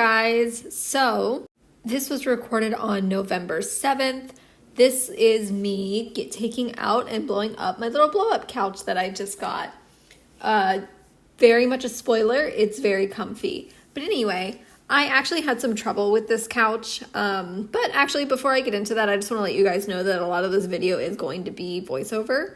guys, so this was recorded on November 7th. This is me taking out and blowing up my little blow-up couch that I just got. Very much a spoiler, it's very comfy. But anyway, I actually had some trouble with this couch, but actually before I get into that, I just want to let you guys know that a lot of this video is going to be voiceover,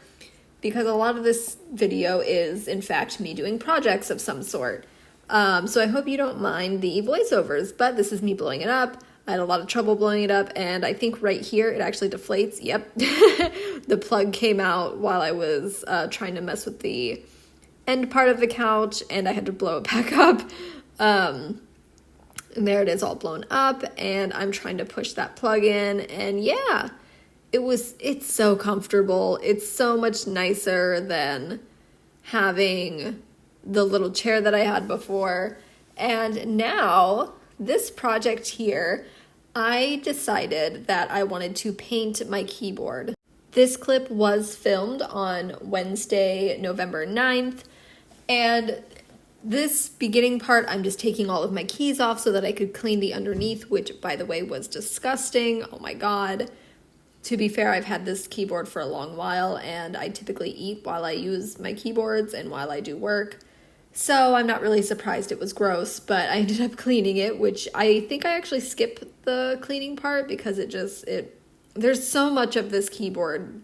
because a lot of this video is in fact me doing projects of some sort. So I hope you don't mind the voiceovers, but this is me blowing it up. I had a lot of trouble blowing it up, and I think right here it actually deflates. Yep, the plug came out while I was trying to mess with the end part of the couch, and I had to blow it back up. And there it is all blown up, and I'm trying to push that plug in, and yeah, it's so comfortable. It's so much nicer than having the little chair that I had before. And now this project here, I decided that I wanted to paint my keyboard. This clip was filmed on Wednesday, November 9th, and this beginning part, I'm just taking all of my keys off so that I could clean the underneath, which by the way was disgusting. Oh my god. To be fair, I've had this keyboard for a long while, and I typically eat while I use my keyboards and while I do work. So I'm not really surprised it was gross, but I ended up cleaning it, which I think I actually skipped the cleaning part because there's so much of this keyboard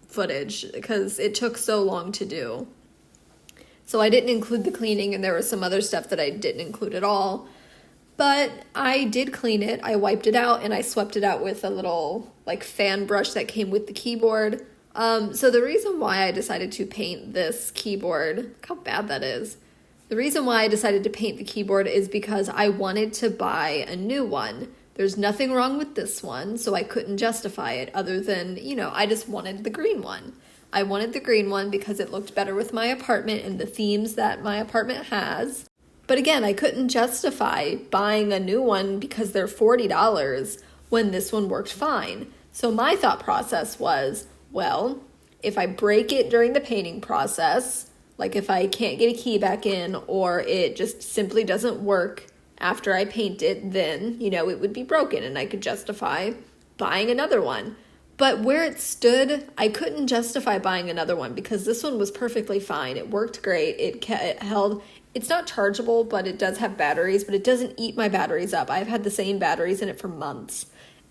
footage because it took so long to do. So I didn't include the cleaning, and there was some other stuff that I didn't include at all. But I did clean it. I wiped it out, and I swept it out with a little like fan brush that came with the keyboard. So the reason why I decided to paint this keyboard, look how bad that is. The reason why I decided to paint the keyboard is because I wanted to buy a new one. There's nothing wrong with this one, so I couldn't justify it other than, I just wanted the green one. I wanted the green one because it looked better with my apartment and the themes that my apartment has. But again, I couldn't justify buying a new one because they're $40 when this one worked fine. So my thought process was, well, if I break it during the painting process, like if I can't get a key back in or it just simply doesn't work after I paint it, then, it would be broken and I could justify buying another one. But where it stood, I couldn't justify buying another one because this one was perfectly fine. It worked great. It held. It's not chargeable, but it does have batteries, but it doesn't eat my batteries up. I've had the same batteries in it for months,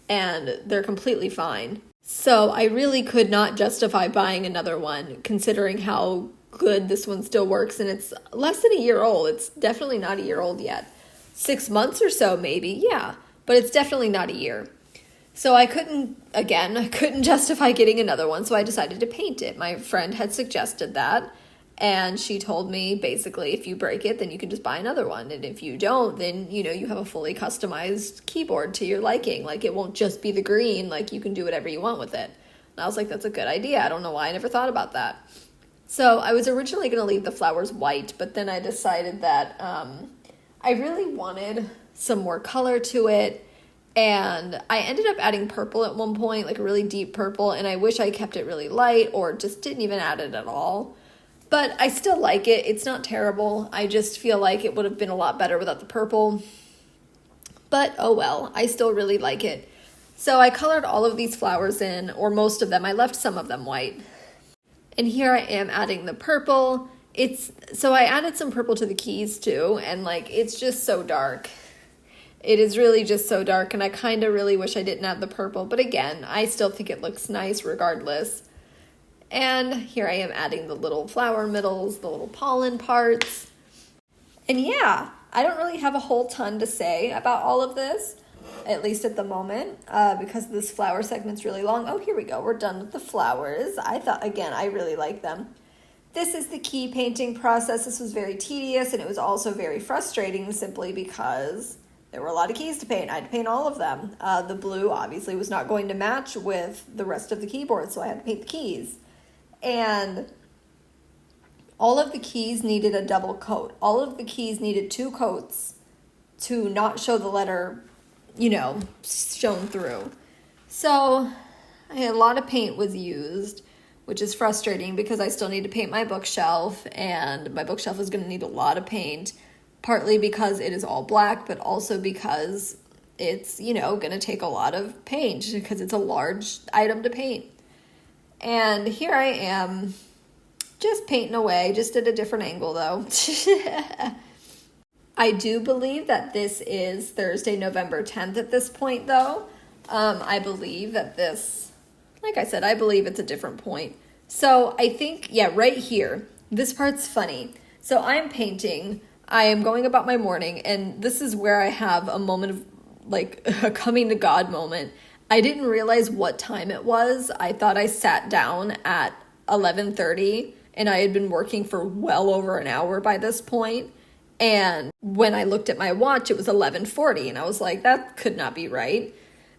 and they're completely fine. So I really could not justify buying another one, considering how good this one still works, and it's less than a year old. It's definitely not a year old yet. 6 months or so, maybe, yeah, but it's definitely not a year. So I couldn't justify getting another one, so I decided to paint it. My friend had suggested that, and she told me, basically, if you break it, then you can just buy another one, and if you don't, then, you have a fully customized keyboard to your liking. Like, it won't just be the green, like, you can do whatever you want with it. And I was like, that's a good idea. I don't know why I never thought about that. So I was originally going to leave the flowers white, but then I decided that I really wanted some more color to it. And I ended up adding purple at one point, like a really deep purple, and I wish I kept it really light or just didn't even add it at all. But I still like it. It's not terrible. I just feel like it would have been a lot better without the purple. But oh well, I still really like it. So I colored all of these flowers in, or most of them. I left some of them white. And here I am adding the purple. So I added some purple to the keys too, and it's just so dark. It is really just so dark, and I kind of really wish I didn't add the purple, but again, I still think it looks nice regardless. And here I am adding the little flower middles, the little pollen parts. And yeah, I don't really have a whole ton to say about all of this, at least at the moment, because this flower segment's really long. Oh, here we go. We're done with the flowers. I really like them. This is the key painting process. This was very tedious, and it was also very frustrating simply because there were a lot of keys to paint. I had to paint all of them. The blue obviously was not going to match with the rest of the keyboard, so I had to paint the keys. And all of the keys needed a double coat. All of the keys needed 2 coats to not show the letter, shown through. So a lot of paint was used, which is frustrating because I still need to paint my bookshelf, and my bookshelf is going to need a lot of paint. partly because it is all black, but also because it's, you know, going to take a lot of paint because it's a large item to paint. And here I am just painting away, just at a different angle though. I do believe that this is Thursday, November 10th at this point though. I believe that this, like I said, I believe it's a different point. So I think, yeah, right here, this part's funny. So I'm painting, I am going about my morning, and this is where I have a moment of like a coming to God moment. I didn't realize what time it was. I thought I sat down at 11:30 and I had been working for well over an hour by this point. And when I looked at my watch, it was 11:40 and I was like, that could not be right.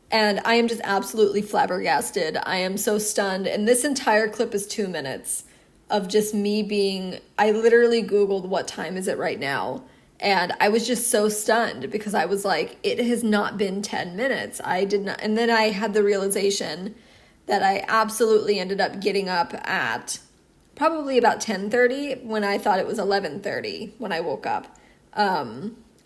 And I am just absolutely flabbergasted. I am so stunned. And this entire clip is 2 minutes of just me being, I literally Googled what time is it right now. And I was just so stunned because I was like, it has not been 10 minutes. I did not. And then I had the realization that I absolutely ended up getting up at probably about 10:30 when I thought it was 11:30 when I woke up.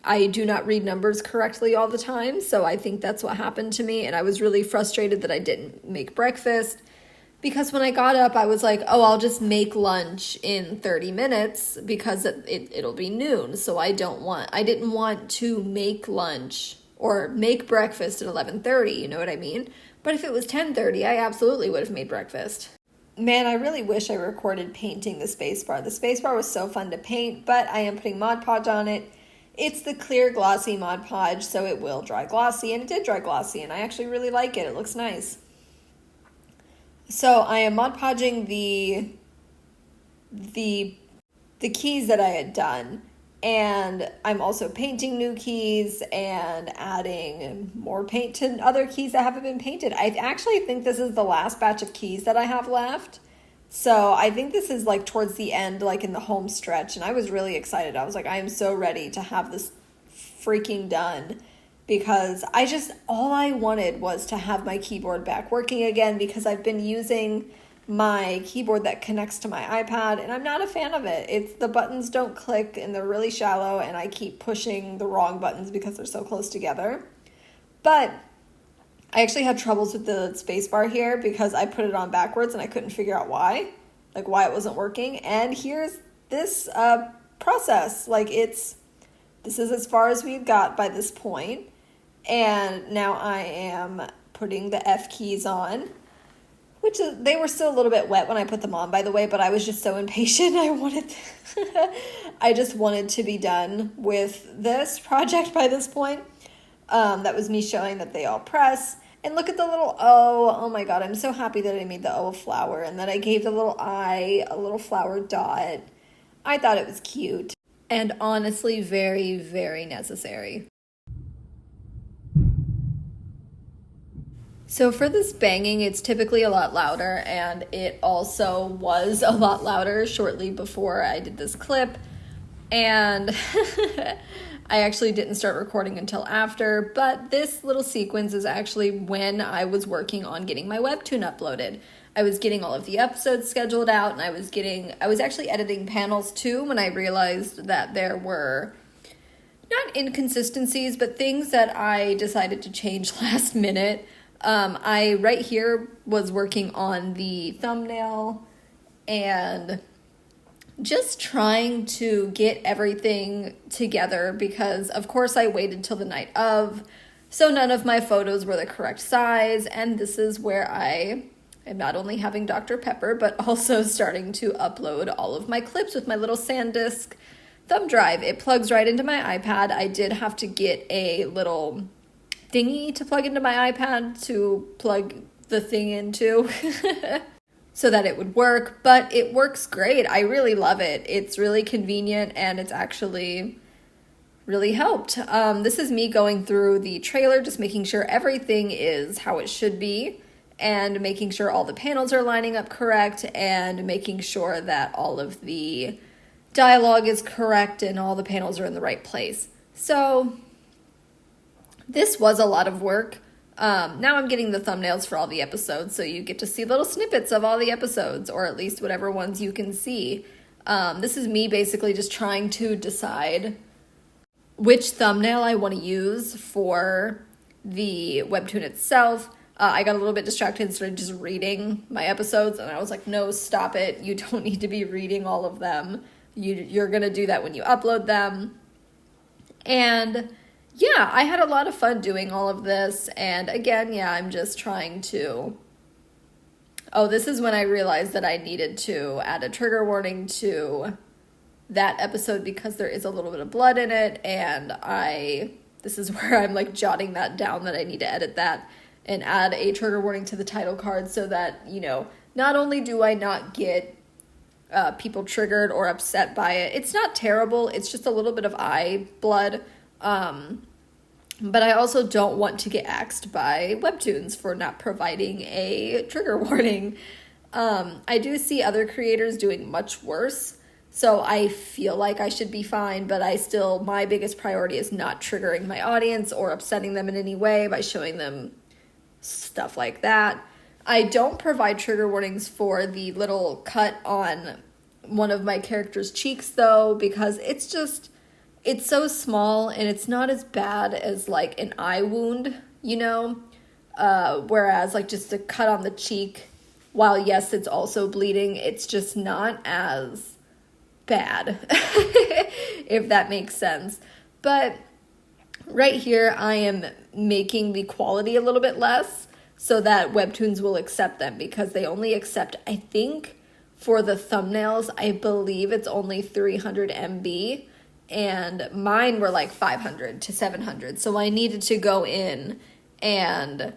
I do not read numbers correctly all the time, so I think that's what happened to me. And I was really frustrated that I didn't make breakfast because when I got up, I was like, oh, I'll just make lunch in 30 minutes because it'll be noon. So I didn't want to make lunch or make breakfast at 11:30, you know what I mean? But if it was 10:30, I absolutely would have made breakfast. Man, I really wish I recorded painting the spacebar. The spacebar was so fun to paint, but I am putting Mod Podge on it. It's the clear glossy Mod Podge, so it will dry glossy, and it did dry glossy, and I actually really like it. It looks nice. So I am Mod Podging the keys that I had done, and I'm also painting new keys and adding more paint to other keys that haven't been painted. I actually think this is the last batch of keys that I have left. So I think this is like towards the end, like in the home stretch. And I was really excited. I was like, I am so ready to have this freaking done because all I wanted was to have my keyboard back working again because I've been using my keyboard that connects to my iPad and I'm not a fan of it. The buttons don't click and they're really shallow and I keep pushing the wrong buttons because they're so close together. But I actually had troubles with the spacebar here because I put it on backwards and I couldn't figure out why it wasn't working. And here's this process. This is as far as we've got by this point. And now I am putting the F keys on, they were still a little bit wet when I put them on, by the way, but I was just so impatient. I just wanted to be done with this project by this point. That was me showing that they all press. And look at the little O. Oh my God, I'm so happy that I made the O a flower and that I gave the little I a little flower dot. I thought it was cute. And honestly, very, very necessary. So for this banging, it's typically a lot louder, and it also was a lot louder shortly before I did this clip. And I actually didn't start recording until after, but this little sequence is actually when I was working on getting my Webtoon uploaded. I was getting all of the episodes scheduled out, and I was actually editing panels too when I realized that there were not inconsistencies, but things that I decided to change last minute. I right here was working on the thumbnail and just trying to get everything together because of course I waited till the night of, so none of my photos were the correct size, and this is where I am not only having Dr. Pepper but also starting to upload all of my clips with my little SanDisk thumb drive. It plugs right into my iPad. I did have to get a little thingy to plug into my iPad to plug the thing into so that it would work, but it works great. I really love it. It's really convenient and it's actually really helped. This is me going through the trailer, just making sure everything is how it should be and making sure all the panels are lining up correct and making sure that all of the dialogue is correct and all the panels are in the right place. So this was a lot of work. Now I'm getting the thumbnails for all the episodes, so you get to see little snippets of all the episodes, or at least whatever ones you can see. This is me basically just trying to decide which thumbnail I want to use for the webtoon itself. I got a little bit distracted and started just reading my episodes, and I was like, no, stop it. You don't need to be reading all of them. You're going to do that when you upload them. And yeah, I had a lot of fun doing all of this. And again, yeah, I'm just trying to... Oh, this is when I realized that I needed to add a trigger warning to that episode because there is a little bit of blood in it. And this is where I'm like jotting that down, that I need to edit that and add a trigger warning to the title card so that, you know, not only do I not get people triggered or upset by it, it's not terrible, it's just a little bit of eye blood, but I also don't want to get axed by Webtoons for not providing a trigger warning. I do see other creators doing much worse, so I feel like I should be fine, but my biggest priority is not triggering my audience or upsetting them in any way by showing them stuff like that. I don't provide trigger warnings for the little cut on one of my character's cheeks, though, because it's so small and it's not as bad as like an eye wound, you know? Whereas like just a cut on the cheek, while yes, it's also bleeding, it's just not as bad, if that makes sense. But right here, I am making the quality a little bit less so that Webtoons will accept them, because they only accept, I think, for the thumbnails, I believe it's only 300 MB, and mine were like 500 to 700. So I needed to go in and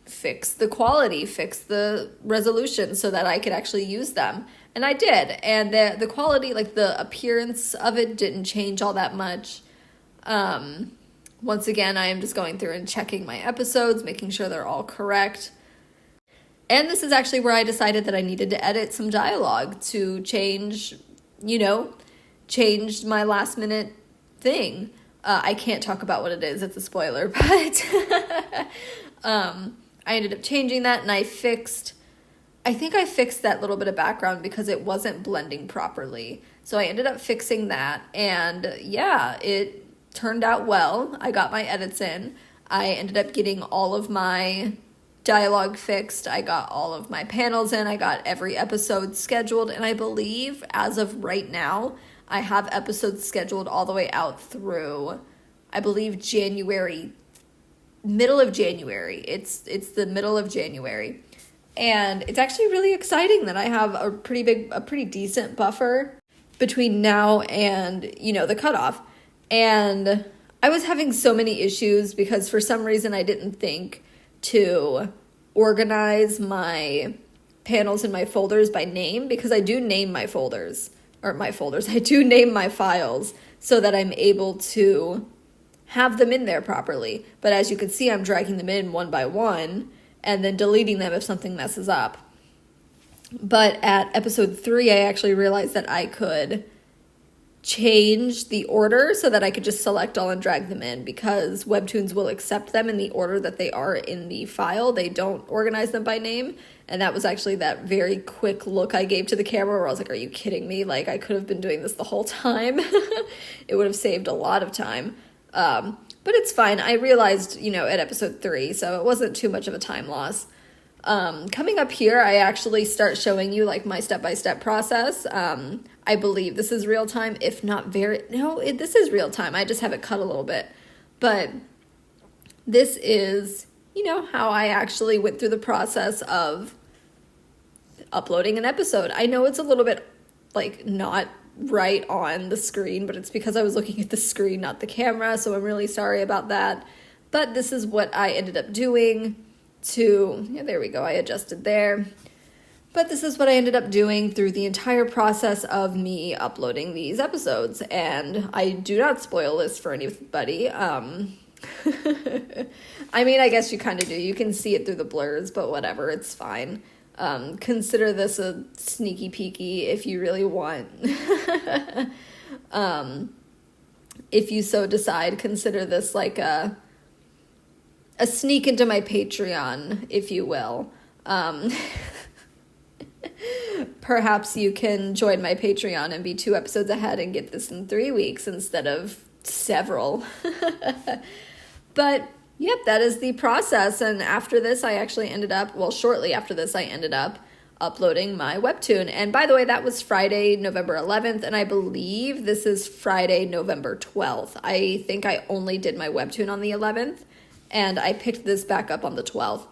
fix the quality, fix the resolution so that I could actually use them. And I did. And the quality, like the appearance of it didn't change all that much. Once again, I am just going through and checking my episodes, making sure they're all correct. And this is actually where I decided that I needed to edit some dialogue to change my last minute thing. I can't talk about what it is, it's a spoiler, but I ended up changing that, and I fixed that little bit of background because it wasn't blending properly. So I ended up fixing that, and yeah, it turned out well. I got my edits in. I ended up getting all of my dialogue fixed. I got all of my panels in. I got every episode scheduled, and I believe as of right now, I have episodes scheduled all the way out through, I believe, middle of January. It's the middle of January. And it's actually really exciting that I have a pretty decent buffer between now and, the cutoff. And I was having so many issues because for some reason I didn't think to organize my panels and my folders by name, because I do name my folders, I do name my files so that I'm able to have them in there properly. But as you can see, I'm dragging them in one by one and then deleting them if something messes up. But at episode 3, I actually realized that I could change the order so that I could just select all and drag them in, because Webtoons will accept them in the order that they are in the file. They don't organize them by name. And that was actually that very quick look I gave to the camera where I was like, are you kidding me? Like, I could have been doing this the whole time. It would have saved a lot of time. But it's fine. I realized, at episode 3, so it wasn't too much of a time loss. Coming up here, I actually start showing you like my step-by-step process. I believe this is real time, if not this is real time. I just have it cut a little bit. But this is, how I actually went through the process of uploading an episode. I know it's a little bit like not right on the screen, but it's because I was looking at the screen, not the camera, so I'm really sorry about that. But this is what I ended up doing there we go, I adjusted there. But this is what I ended up doing through the entire process of me uploading these episodes, and I do not spoil this for anybody. I mean, I guess you kind of do. You can see it through the blurs, but whatever, it's fine. Consider this a sneaky peeky if you really want. If you so decide, consider this like a sneak into my Patreon, if you will. Perhaps you can join my Patreon and be 2 episodes ahead and get this in 3 weeks instead of several. But yep, that is the process. And after this, I actually ended up, well, shortly after this, I ended up uploading my Webtoon. And by the way, that was Friday, November 11th, and I believe this is Friday, November 12th. I think I only did my Webtoon on the 11th, and I picked this back up on the 12th.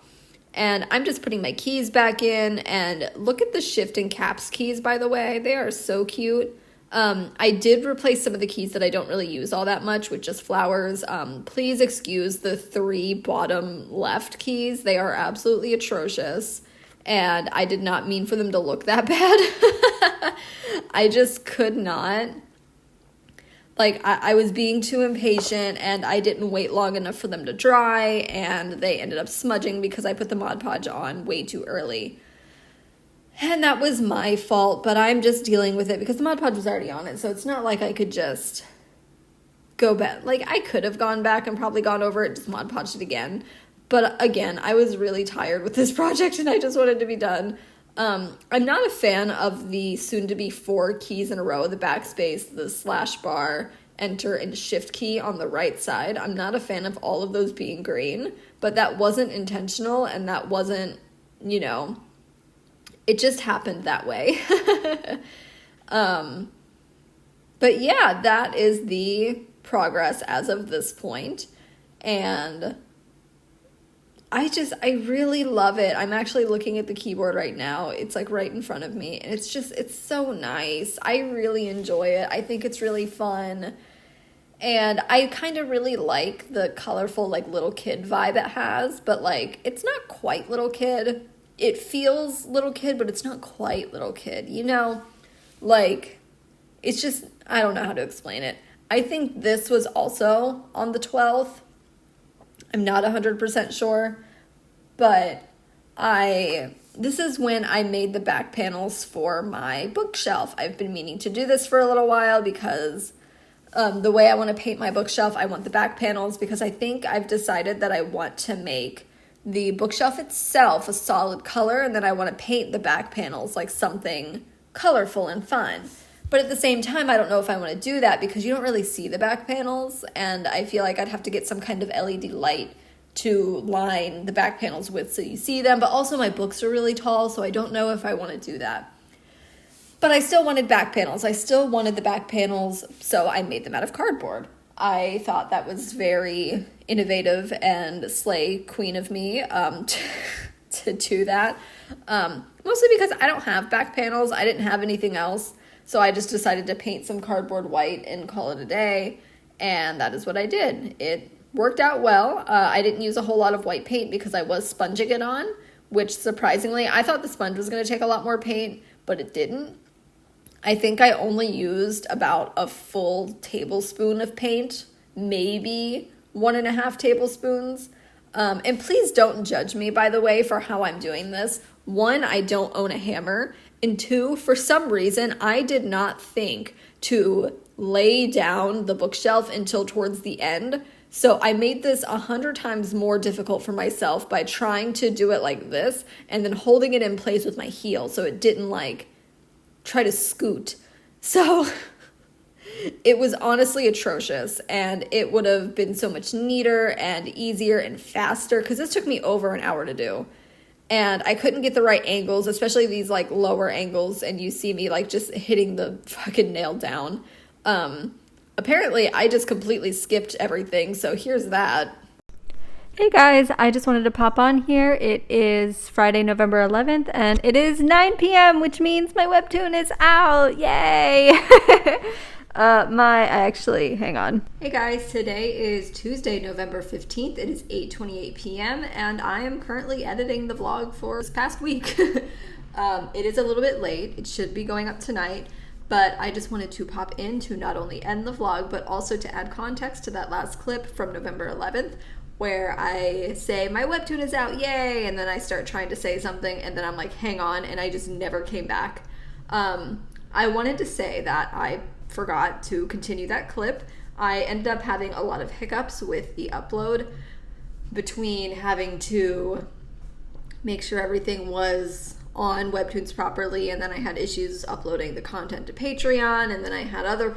And I'm just putting my keys back in, and look at the shift and caps keys, by the way. They are so cute. I did replace some of the keys that I don't really use all that much with just flowers. Please excuse the 3 bottom left keys. They are absolutely atrocious, and I did not mean for them to look that bad. I just could not. Like, I was being too impatient, and I didn't wait long enough for them to dry, and they ended up smudging because I put the Mod Podge on way too early. And that was my fault, but I'm just dealing with it because the Mod Podge was already on it, so it's not like I could just go back. Like, I could have gone back and probably gone over it, just Mod Podged it again. But again, I was really tired with this project, and I just wanted to be done. I'm not a fan of the soon-to-be 4 keys in a row, the backspace, the slash bar, enter, and shift key on the right side. I'm not a fan of all of those being green, but that wasn't intentional, and that wasn't, you know, it just happened that way. But yeah, that is the progress as of this point, and I really love it. I'm actually looking at the keyboard right now. It's like right in front of me, and it's so nice. I really enjoy it. I think it's really fun, and I kind of really like the colorful, like, little kid vibe it has, but like, it's not quite little kid. It feels little kid, but it's not quite little kid, you know? Like, it's just, I don't know how to explain it. I think this was also on the 12th. I'm not 100% sure, but this is when I made the back panels for my bookshelf. I've been meaning to do this for a little while because the way I want to paint my bookshelf, I want the back panels because I think I've decided that I want to make the bookshelf itself a solid color, and then I want to paint the back panels like something colorful and fun. But at the same time, I don't know if I want to do that because you don't really see the back panels, and I feel like I'd have to get some kind of LED light to line the back panels with so you see them. But also my books are really tall, so I don't know if I want to do that. But I still wanted back panels. I still wanted the back panels, so I made them out of cardboard. I thought that was very innovative and slay queen of me to do that. Mostly because I don't have back panels. I didn't have anything else. So I just decided to paint some cardboard white and call it a day. And that is what I did. It worked out well. I didn't use a whole lot of white paint because I was sponging it on, which surprisingly, I thought the sponge was going to take a lot more paint, but it didn't. I think I only used about a full tablespoon of paint, maybe 1.5 tablespoons. And please don't judge me, by the way, for how I'm doing this. 1, I don't own a hammer. And 2, for some reason, I did not think to lay down the bookshelf until towards the end. So I made this 100 times more difficult for myself by trying to do it like this and then holding it in place with my heel so it didn't like try to scoot. So it was honestly atrocious, and it would have been so much neater and easier and faster because this took me over an hour to do. And I couldn't get the right angles, especially these like lower angles, and you see me like just hitting the fucking nail down. Apparently I just completely skipped everything, so here's that. Hey guys, I just wanted to pop on here. It is Friday, November 11th, and it is 9 p.m., which means my Webtoon is out. Yay! Hang on. Hey guys, today is Tuesday, November 15th. It is 8:28 p.m., and I am currently editing the vlog for this past week. It is a little bit late. It should be going up tonight, but I just wanted to pop in to not only end the vlog, but also to add context to that last clip from November 11th, where I say, my Webtoon is out, yay, and then I start trying to say something, and then I'm like, hang on, and I just never came back. I wanted to say that I forgot to continue that clip. I ended up having a lot of hiccups with the upload between having to make sure everything was on Webtoons properly, and then I had issues uploading the content to Patreon, and then I had other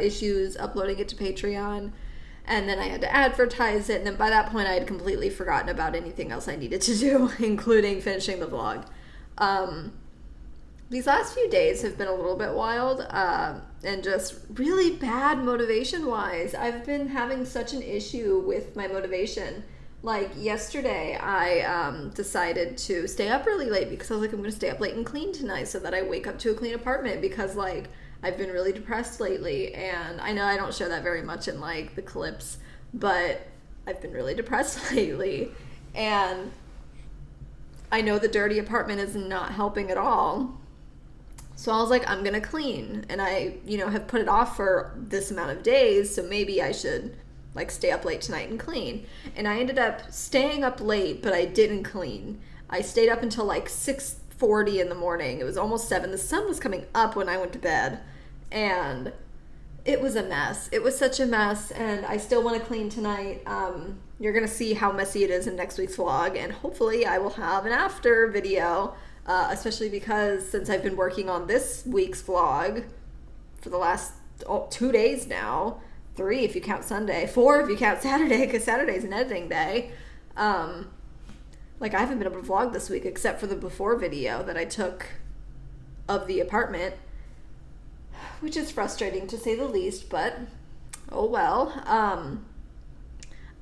issues uploading it to Patreon, and then I had to advertise it, and then by that point I had completely forgotten about anything else I needed to do, including finishing the vlog. These last few days have been a little bit wild, and just really bad motivation-wise. I've been having such an issue with my motivation. Like yesterday, I decided to stay up really late because I was like, I'm going to stay up late and clean tonight so that I wake up to a clean apartment, because like I've been really depressed lately, and I know I don't show that very much in like the clips, but I've been really depressed lately, and I know the dirty apartment is not helping at all. So I was like, I'm going to clean, and I, have put it off for this amount of days, so maybe I should like stay up late tonight and clean. And I ended up staying up late, but I didn't clean. I stayed up until like 6:40 in the morning. It was almost 7. The sun was coming up when I went to bed, and it was a mess. It was such a mess, and I still want to clean tonight. You're going to see how messy it is in next week's vlog, and hopefully I will have an after video, especially because since I've been working on this week's vlog for the last 2 days now, 3 if you count Sunday, 4 if you count Saturday, because Saturday's an editing day. Like I haven't been able to vlog this week except for the before video that I took of the apartment, which is frustrating to say the least, but oh well.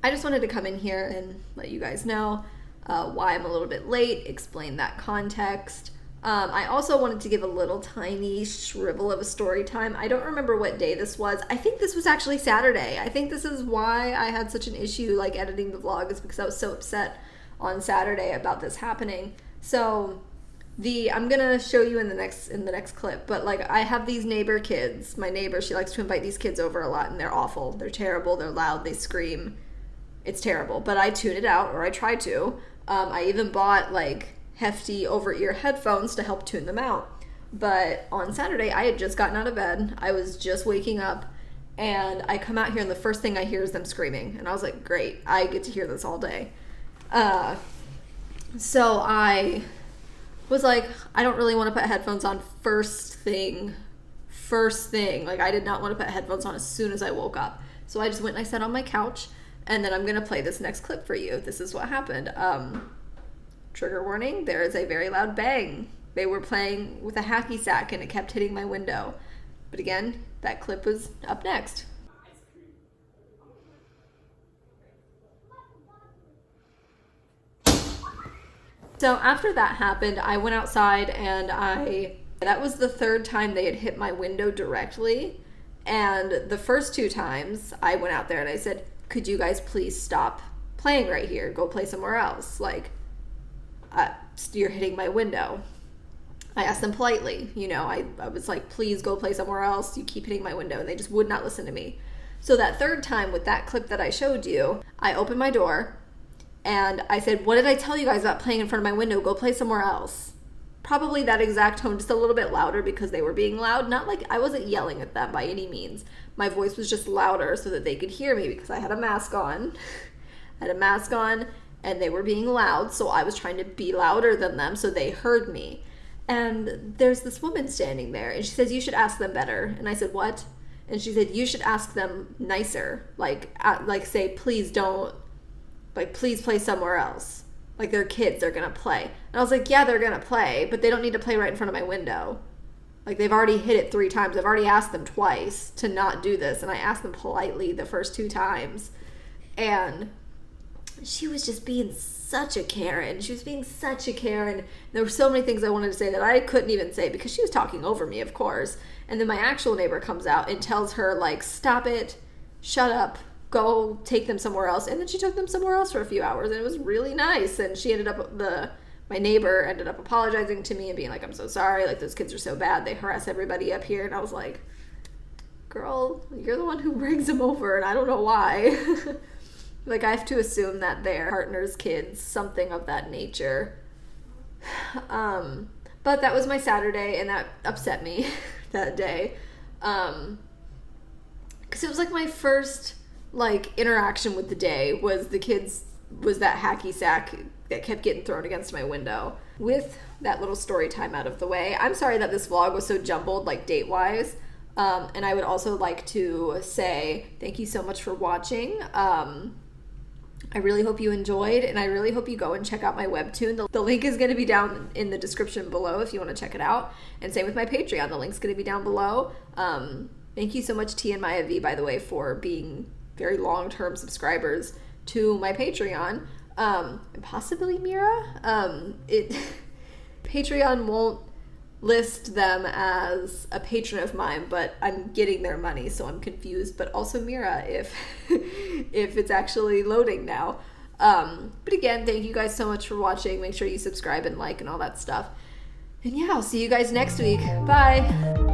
I just wanted to come in here and let you guys know why I'm a little bit late, explain that context. I also wanted to give a little tiny shrivel of a story time. I don't remember what day this was. I think this was actually Saturday. I think this is why I had such an issue like editing the vlog, is because I was so upset on Saturday about this happening. So I'm gonna show you in the next clip, but like I have these neighbor kids. My neighbor, she likes to invite these kids over a lot, and they're awful. They're terrible. They're loud. They scream. It's terrible. But I tune it out, or I try to. I even bought like hefty over-ear headphones to help tune them out. But on Saturday, I had just gotten out of bed. I was just waking up, and I come out here, and the first thing I hear is them screaming. And I was like, great, I get to hear this all day. So I was like, I don't really want to put headphones on first thing. Like, I did not want to put headphones on as soon as I woke up. So I just went and I sat on my couch, and then I'm going to play this next clip for you. This is what happened. Trigger warning, there is a very loud bang. They were playing with a hacky sack, and it kept hitting my window. But again, that clip was up next. So after that happened, I went outside, and that was the 3rd time they had hit my window directly. And the first 2 times I went out there and I said, could you guys please stop playing right here? Go play somewhere else. Like, you're hitting my window. I asked them politely, I was like, please go play somewhere else. You keep hitting my window. And they just would not listen to me. So that 3rd time with that clip that I showed you, I opened my door and I said, what did I tell you guys about playing in front of my window? Go play somewhere else. Probably that exact tone, just a little bit louder because they were being loud. Not like I wasn't yelling at them by any means. My voice was just louder so that they could hear me because I had a mask on. And they were being loud, so I was trying to be louder than them so they heard me. And there's this woman standing there, and she says, you should ask them better. And I said, what? And she said, you should ask them nicer. Like say, please don't, like, please play somewhere else. Like, they're kids, they're gonna play. And I was like, yeah, they're gonna play, but they don't need to play right in front of my window. Like, they've already hit it 3 times. I've already asked them twice to not do this, and I asked them politely the first 2 times. And she was just being such a Karen. There were so many things I wanted to say that I couldn't even say because she was talking over me, of course. And then my actual neighbor comes out and tells her, like, stop it, shut up, go take them somewhere else. And then she took them somewhere else for a few hours, and it was really nice. And she my neighbor ended up apologizing to me and being like, I'm so sorry, like, those kids are so bad, they harass everybody up here. And I was like, girl, you're the one who brings them over, and I don't know why. Like, I have to assume that they're partner's kids, something of that nature. But that was my Saturday, and that upset me that day. Because it was like my first, like, interaction with the day was that hacky sack that kept getting thrown against my window. with that little story time out of the way, I'm sorry that this vlog was so jumbled, like date-wise. And I would also like to say thank you so much for watching. I really hope you enjoyed, and I really hope you go and check out my Webtoon. The link is going to be down in the description below if you want to check it out. And same with my Patreon. The link's going to be down below. Thank you so much, T and Maya V, by the way, for being very long-term subscribers to my Patreon. And possibly Mira. Patreon won't list them as a patron of mine, but I'm getting their money, so I'm confused. But also Mira, if it's actually loading now. But again, thank you guys so much for watching. Make sure you subscribe and like and all that stuff. And yeah, I'll see you guys next week. Bye.